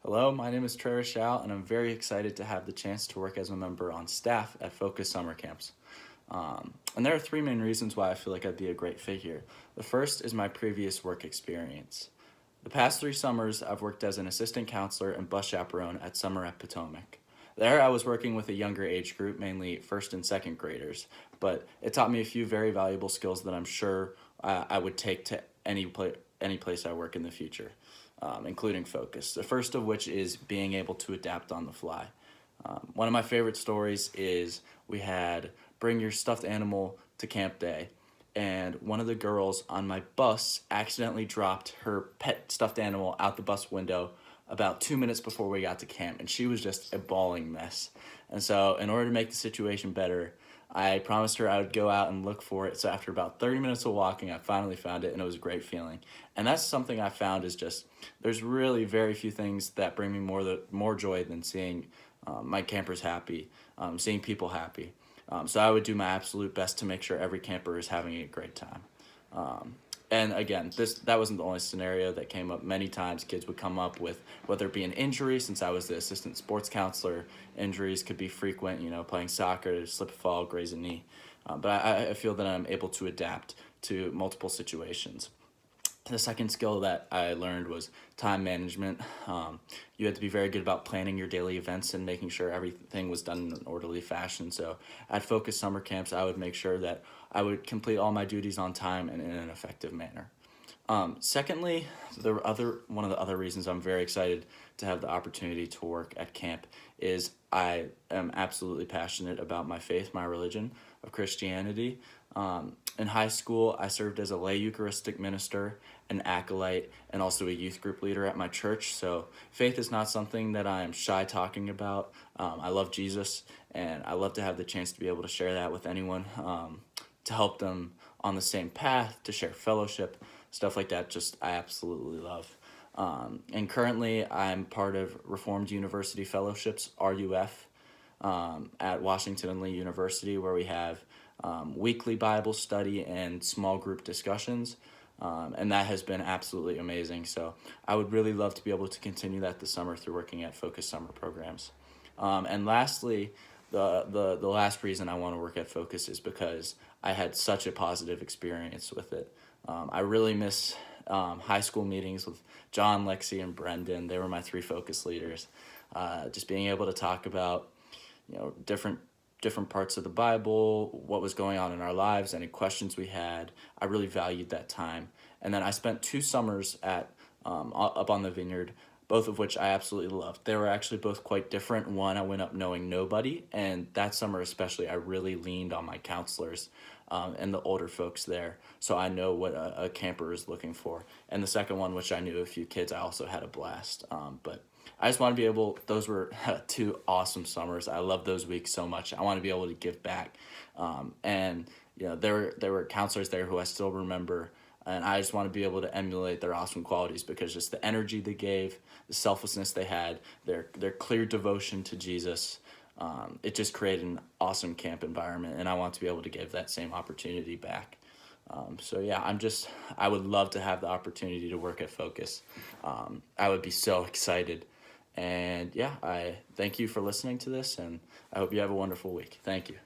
Hello, my name is Trey Rachal, and I'm very excited to have the chance to work as a member on staff at Focus Summer Camps. And there are three main reasons why I feel like I'd be a great fit here. The first is my previous work experience. The past 3 summers, I've worked as an assistant counselor and bus chaperone at Summer at Potomac. There, I was working with a younger age group, mainly first and second graders, but it taught me a few very valuable skills that I'm sure I would take to any place I work in the future, including focus. The first of which is being able to adapt on the fly. One of my favorite stories is we had bring your stuffed animal to camp day, and one of the girls on my bus accidentally dropped her pet stuffed animal out the bus window about 2 minutes before we got to camp, and she was just a bawling mess. And so, in order to make the situation better, I promised her I would go out and look for it. So after about 30 minutes of walking, I finally found it, and it was a great feeling. And that's something I found is just there's really very few things that bring me more joy than seeing my campers happy, seeing people happy. So I would do my absolute best to make sure every camper is having a great time. And again, that wasn't the only scenario that came up. Many times kids would come up with, whether it be an injury, since I was the assistant sports counselor, injuries could be frequent, playing soccer, slip and fall, graze a knee. But I feel that I'm able to adapt to multiple situations. The second skill that I learned was time management. You had to be very good about planning your daily events and making sure everything was done in an orderly fashion. So at Focus Summer Camps, I would make sure that I would complete all my duties on time and in an effective manner. Secondly, one of the other reasons I'm very excited to have the opportunity to work at camp is I am absolutely passionate about my faith, my religion of Christianity. In high school, I served as a lay Eucharistic minister, an acolyte, and also a youth group leader at my church. So faith is not something that I am shy talking about. I love Jesus, and I love to have the chance to be able to share that with anyone, to help them on the same path, to share fellowship, stuff like that. Just I absolutely love. And currently, I'm part of Reformed University Fellowships, RUF, at Washington and Lee University, where we have weekly Bible study and small group discussions. And that has been absolutely amazing. So I would really love to be able to continue that this summer through working at Focus Summer programs. And lastly, the last reason I want to work at Focus is because I had such a positive experience with it. I really miss high school meetings with John, Lexi, and Brendan. They were my 3 Focus leaders. Just being able to talk about different parts of the Bible, what was going on in our lives, any questions we had. I really valued that time. And then I spent 2 summers at up on the vineyard, both of which I absolutely loved. They were actually both quite different. One, I went up knowing nobody, and that summer especially, I really leaned on my counselors and the older folks there, so I know what a camper is looking for. And the second one, which I knew a few kids, I also had a blast. But I just want to be able, those were 2 awesome summers. I love those weeks so much. I want to be able to give back. And there were counselors there who I still remember, and I just want to be able to emulate their awesome qualities, because just the energy they gave, the selflessness they had, their clear devotion to Jesus, it just created an awesome camp environment, and I want to be able to give that same opportunity back. So yeah, I would love to have the opportunity to work at Focus. I would be so excited. And yeah, I thank you for listening to this, and I hope you have a wonderful week. Thank you.